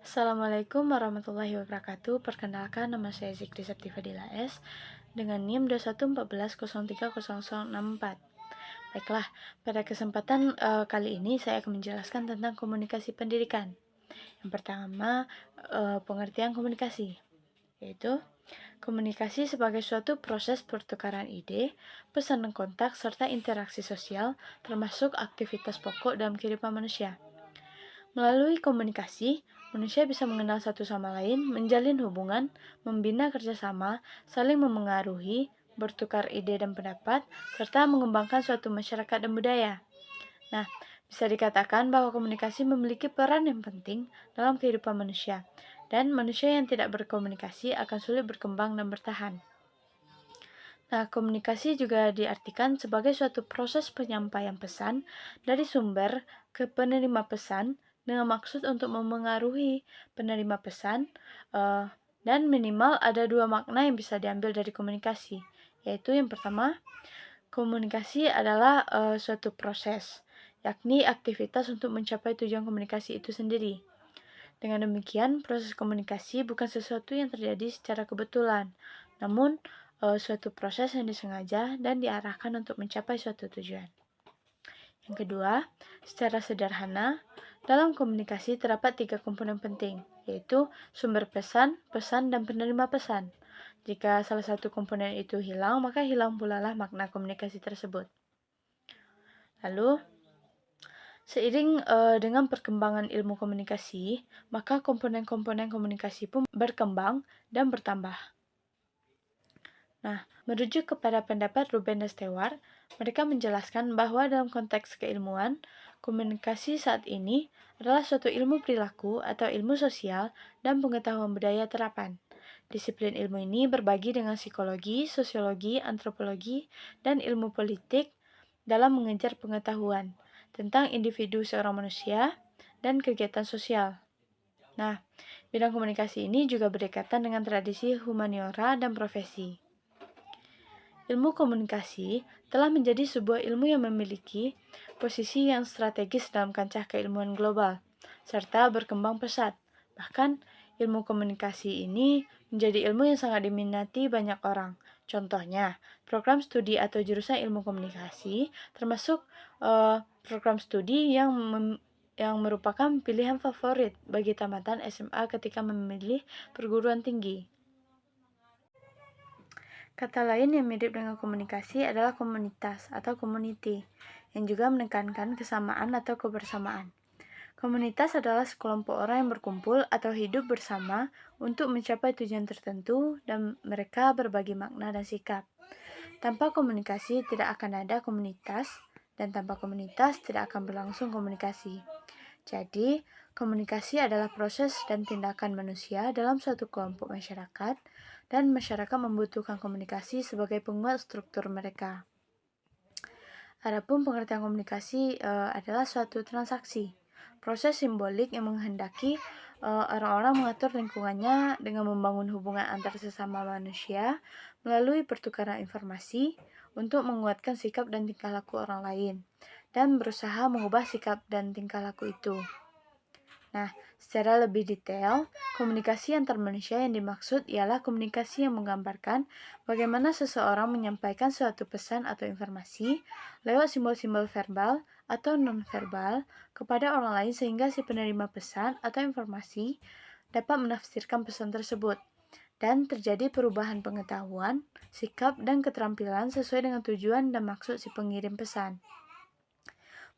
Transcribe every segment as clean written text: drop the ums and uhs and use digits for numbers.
Assalamualaikum warahmatullahi wabarakatuh. Perkenalkan, nama saya Zikri Septi Fadila S dengan NIM 2114030064. Baiklah, pada kesempatan kali ini saya akan menjelaskan tentang komunikasi pendidikan. Yang pertama, pengertian komunikasi, yaitu komunikasi sebagai suatu proses pertukaran ide, pesan dan kontak, serta interaksi sosial, termasuk aktivitas pokok dalam kehidupan manusia. Melalui komunikasi, manusia bisa mengenal satu sama lain, menjalin hubungan, membina kerjasama, saling memengaruhi, bertukar ide dan pendapat, serta mengembangkan suatu masyarakat dan budaya. Nah, bisa dikatakan bahwa komunikasi memiliki peran yang penting dalam kehidupan manusia, dan manusia yang tidak berkomunikasi akan sulit berkembang dan bertahan. Nah, komunikasi juga diartikan sebagai suatu proses penyampaian pesan dari sumber ke penerima pesan dengan maksud untuk memengaruhi penerima pesan, dan minimal ada dua makna yang bisa diambil dari komunikasi, yaitu yang pertama, komunikasi adalah suatu proses, yakni aktivitas untuk mencapai tujuan komunikasi itu sendiri. Dengan demikian, proses komunikasi bukan sesuatu yang terjadi secara kebetulan, namun suatu proses yang disengaja dan diarahkan untuk mencapai suatu tujuan. Yang kedua, secara sederhana, dalam komunikasi terdapat 3 komponen penting, yaitu sumber pesan, pesan, dan penerima pesan. Jika salah satu komponen itu hilang, maka hilang pula lah makna komunikasi tersebut. Lalu, seiring dengan perkembangan ilmu komunikasi, maka komponen-komponen komunikasi pun berkembang dan bertambah. Nah, merujuk kepada pendapat Ruben dan Stewart, mereka menjelaskan bahwa dalam konteks keilmuan, komunikasi saat ini adalah suatu ilmu perilaku atau ilmu sosial dan pengetahuan budaya terapan. Disiplin ilmu ini berbagi dengan psikologi, sosiologi, antropologi, dan ilmu politik dalam mengejar pengetahuan tentang individu seorang manusia dan kegiatan sosial. Nah, bidang komunikasi ini juga berdekatan dengan tradisi humaniora dan profesi. Ilmu komunikasi telah menjadi sebuah ilmu yang memiliki posisi yang strategis dalam kancah keilmuan global, serta berkembang pesat. Bahkan, ilmu komunikasi ini menjadi ilmu yang sangat diminati banyak orang. Contohnya, program studi atau jurusan ilmu komunikasi termasuk program studi yang merupakan pilihan favorit bagi tamatan SMA ketika memilih perguruan tinggi. Kata lain yang mirip dengan komunikasi adalah komunitas atau community, yang juga menekankan kesamaan atau kebersamaan. Komunitas adalah sekelompok orang yang berkumpul atau hidup bersama untuk mencapai tujuan tertentu dan mereka berbagi makna dan sikap. Tanpa komunikasi tidak akan ada komunitas, dan tanpa komunitas tidak akan berlangsung komunikasi. Jadi, komunikasi adalah proses dan tindakan manusia dalam suatu kelompok masyarakat, dan masyarakat membutuhkan komunikasi sebagai penguat struktur mereka. Adapun pengertian komunikasi adalah suatu transaksi, proses simbolik yang menghendaki orang-orang mengatur lingkungannya dengan membangun hubungan antar sesama manusia melalui pertukaran informasi untuk menguatkan sikap dan tingkah laku orang lain, dan berusaha mengubah sikap dan tingkah laku itu. Nah, secara lebih detail, komunikasi antar manusia yang dimaksud ialah komunikasi yang menggambarkan bagaimana seseorang menyampaikan suatu pesan atau informasi lewat simbol-simbol verbal atau non-verbal kepada orang lain sehingga si penerima pesan atau informasi dapat menafsirkan pesan tersebut dan terjadi perubahan pengetahuan, sikap, dan keterampilan sesuai dengan tujuan dan maksud si pengirim pesan.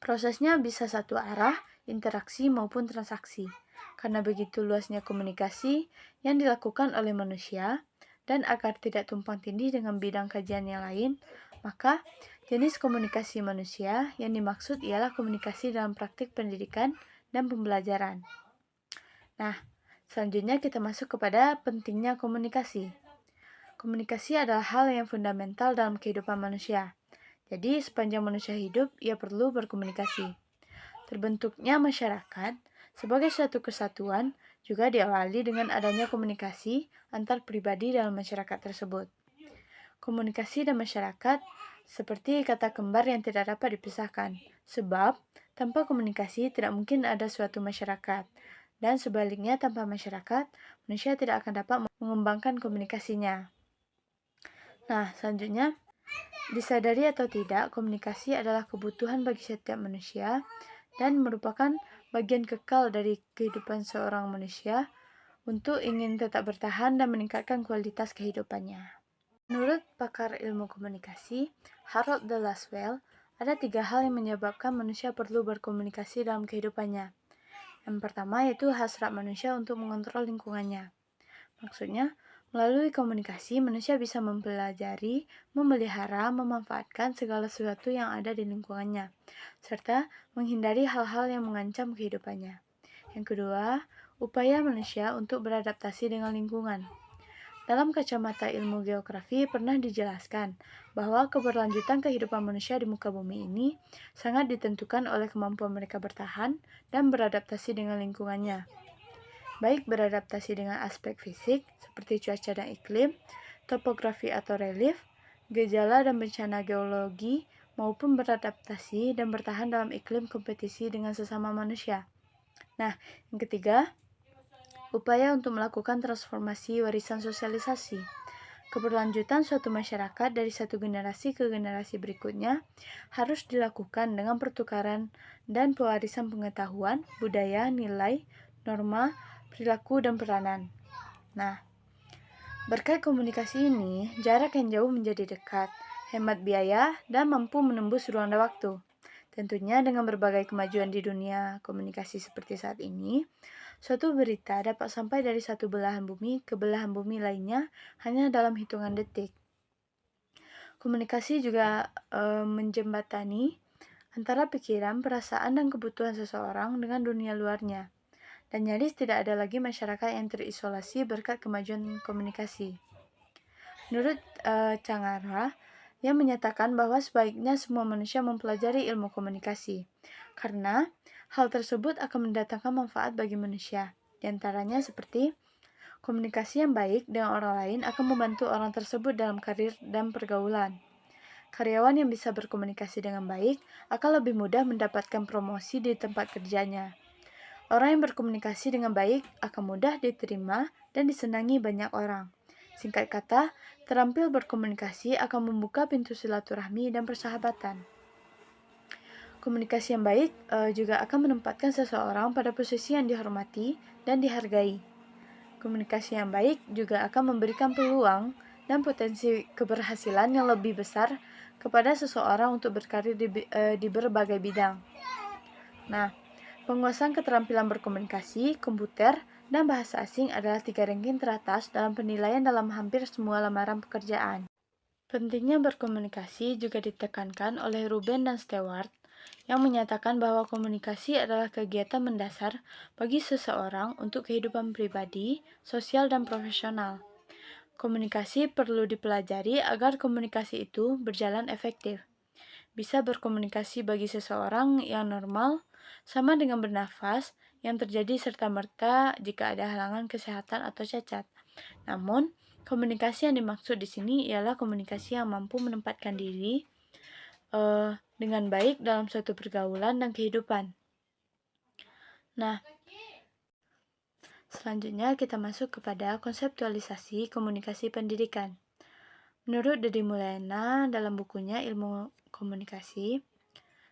Prosesnya bisa satu arah, interaksi maupun transaksi. Karena begitu luasnya komunikasi yang dilakukan oleh manusia, dan agar tidak tumpang tindih dengan bidang kajian yang lain, maka jenis komunikasi manusia yang dimaksud ialah komunikasi dalam praktik pendidikan dan pembelajaran. Nah, selanjutnya kita masuk kepada pentingnya komunikasi. Komunikasi adalah hal yang fundamental dalam kehidupan manusia. Jadi, sepanjang manusia hidup, ia perlu berkomunikasi. Terbentuknya masyarakat sebagai suatu kesatuan juga diawali dengan adanya komunikasi antar pribadi dalam masyarakat tersebut. Komunikasi dan masyarakat seperti kata kembar yang tidak dapat dipisahkan, sebab tanpa komunikasi tidak mungkin ada suatu masyarakat. Dan sebaliknya, tanpa masyarakat, manusia tidak akan dapat mengembangkan komunikasinya. Nah, selanjutnya, disadari atau tidak, komunikasi adalah kebutuhan bagi setiap manusia dan merupakan bagian kekal dari kehidupan seorang manusia untuk ingin tetap bertahan dan meningkatkan kualitas kehidupannya. Menurut pakar ilmu komunikasi, Harold de Lasswell, ada 3 hal yang menyebabkan manusia perlu berkomunikasi dalam kehidupannya. Yang pertama yaitu hasrat manusia untuk mengontrol lingkungannya. Maksudnya, melalui komunikasi, manusia bisa mempelajari, memelihara, memanfaatkan segala sesuatu yang ada di lingkungannya, serta menghindari hal-hal yang mengancam kehidupannya. Yang kedua, upaya manusia untuk beradaptasi dengan lingkungan. Dalam kacamata ilmu geografi pernah dijelaskan bahwa keberlanjutan kehidupan manusia di muka bumi ini sangat ditentukan oleh kemampuan mereka bertahan dan beradaptasi dengan lingkungannya. Baik beradaptasi dengan aspek fisik seperti cuaca dan iklim, topografi atau relief, gejala dan bencana geologi, maupun beradaptasi dan bertahan dalam iklim kompetisi dengan sesama manusia. Nah, yang ketiga, upaya untuk melakukan transformasi warisan sosialisasi. Keberlanjutan suatu masyarakat dari satu generasi ke generasi berikutnya harus dilakukan dengan pertukaran dan pewarisan pengetahuan, budaya, nilai, norma, perilaku, dan peranan. Nah, berkat komunikasi ini, jarak yang jauh menjadi dekat, hemat biaya, dan mampu menembus ruang dan waktu. Tentunya dengan berbagai kemajuan di dunia komunikasi seperti saat ini, suatu berita dapat sampai dari satu belahan bumi ke belahan bumi lainnya hanya dalam hitungan detik. Komunikasi juga menjembatani antara pikiran, perasaan, dan kebutuhan seseorang dengan dunia luarnya. Dan nyaris tidak ada lagi masyarakat yang terisolasi berkat kemajuan komunikasi. Menurut Cangara, yang menyatakan bahwa sebaiknya semua manusia mempelajari ilmu komunikasi, karena hal tersebut akan mendatangkan manfaat bagi manusia. Di antaranya seperti komunikasi yang baik dengan orang lain akan membantu orang tersebut dalam karir dan pergaulan. Karyawan yang bisa berkomunikasi dengan baik akan lebih mudah mendapatkan promosi di tempat kerjanya. Orang yang berkomunikasi dengan baik akan mudah diterima dan disenangi banyak orang. Singkat kata, terampil berkomunikasi akan membuka pintu silaturahmi dan persahabatan. Komunikasi yang baik juga akan menempatkan seseorang pada posisi yang dihormati dan dihargai. Komunikasi yang baik juga akan memberikan peluang dan potensi keberhasilan yang lebih besar kepada seseorang untuk berkarir di berbagai bidang. Nah, penguasaan keterampilan berkomunikasi, komputer, dan bahasa asing adalah 3 ranking teratas dalam penilaian dalam hampir semua lamaran pekerjaan. Pentingnya berkomunikasi juga ditekankan oleh Ruben dan Stewart, yang menyatakan bahwa komunikasi adalah kegiatan mendasar bagi seseorang untuk kehidupan pribadi, sosial, dan profesional. Komunikasi perlu dipelajari agar komunikasi itu berjalan efektif. Bisa berkomunikasi bagi seseorang yang normal, sama dengan bernafas, yang terjadi serta-merta jika ada halangan kesehatan atau cacat. Namun, komunikasi yang dimaksud di sini ialah komunikasi yang mampu menempatkan diri dengan baik dalam suatu pergaulan dan kehidupan. Nah, selanjutnya kita masuk kepada konseptualisasi komunikasi pendidikan. Menurut Deddy Mulyana dalam bukunya Ilmu Komunikasi,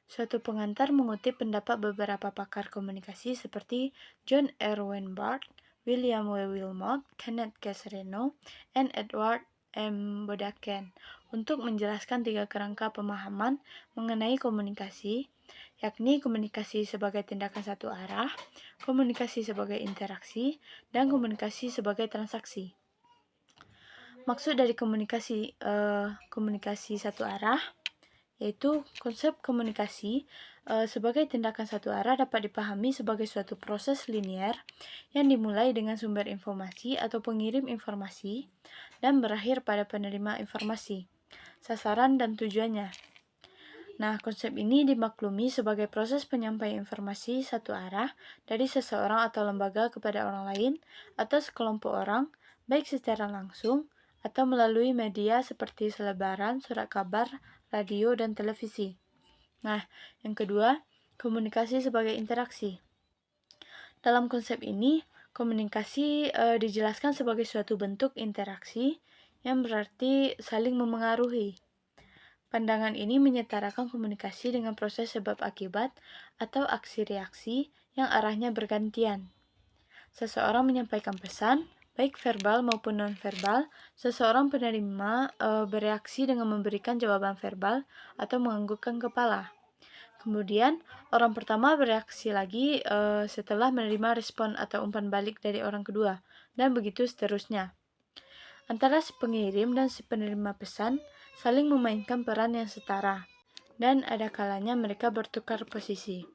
suatu pengantar mengutip pendapat beberapa pakar komunikasi seperti John Erwin Barth, William W. Wilmot, Kenneth Casareno, and Edward M. Bodaken untuk menjelaskan 3 kerangka pemahaman mengenai komunikasi, yakni komunikasi sebagai tindakan satu arah, komunikasi sebagai interaksi, dan komunikasi sebagai transaksi. Maksud dari komunikasi satu arah yaitu konsep komunikasi sebagai tindakan satu arah dapat dipahami sebagai suatu proses linier yang dimulai dengan sumber informasi atau pengirim informasi dan berakhir pada penerima informasi, sasaran dan tujuannya. Nah, konsep ini dimaklumi sebagai proses penyampaian informasi satu arah dari seseorang atau lembaga kepada orang lain atau sekelompok orang, baik secara langsung atau melalui media seperti selebaran, surat kabar, radio, dan televisi. Nah, yang kedua, komunikasi sebagai interaksi. Dalam konsep ini, komunikasi dijelaskan sebagai suatu bentuk interaksi yang berarti saling memengaruhi. Pandangan ini menyetarakan komunikasi dengan proses sebab akibat atau aksi reaksi yang arahnya bergantian. Seseorang menyampaikan pesan, baik verbal maupun non-verbal. Seseorang penerima bereaksi dengan memberikan jawaban verbal atau menganggukkan kepala. Kemudian, orang pertama bereaksi lagi setelah menerima respon atau umpan balik dari orang kedua, dan begitu seterusnya. Antara si pengirim dan si penerima pesan saling memainkan peran yang setara, dan ada kalanya mereka bertukar posisi.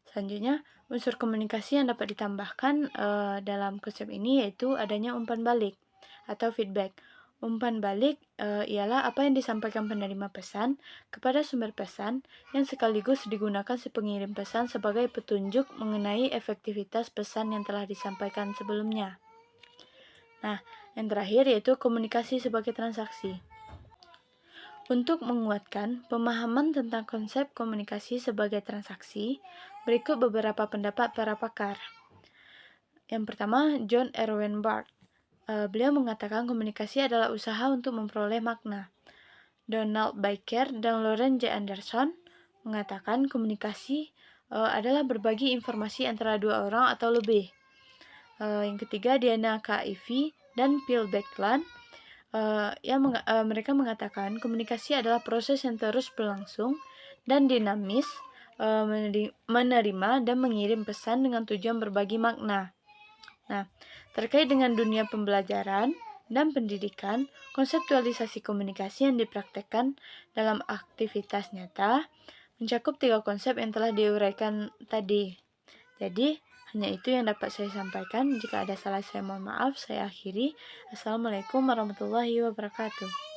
Selanjutnya, unsur komunikasi yang dapat ditambahkan dalam konsep ini yaitu adanya umpan balik atau feedback. Umpan balik ialah apa yang disampaikan penerima pesan kepada sumber pesan yang sekaligus digunakan si pengirim pesan sebagai petunjuk mengenai efektivitas pesan yang telah disampaikan sebelumnya. Nah, yang terakhir yaitu komunikasi sebagai transaksi. Untuk menguatkan pemahaman tentang konsep komunikasi sebagai transaksi, berikut beberapa pendapat para pakar. Yang pertama, John Erwin Barth. Beliau mengatakan komunikasi adalah usaha untuk memperoleh makna. Donald Baker dan Lawrence J. Anderson mengatakan komunikasi adalah berbagi informasi antara dua orang atau lebih. Yang ketiga, Diana K. Ivy dan Phil Beckland. Mereka mengatakan komunikasi adalah proses yang terus berlangsung dan dinamis, menerima dan mengirim pesan dengan tujuan berbagi makna. Nah, terkait dengan dunia pembelajaran dan pendidikan, konseptualisasi komunikasi yang dipraktekkan dalam aktivitas nyata mencakup 3 konsep yang telah diuraikan tadi. Jadi, hanya itu yang dapat saya sampaikan. Jika ada salah, saya mohon maaf. Saya akhiri. Assalamualaikum warahmatullahi wabarakatuh.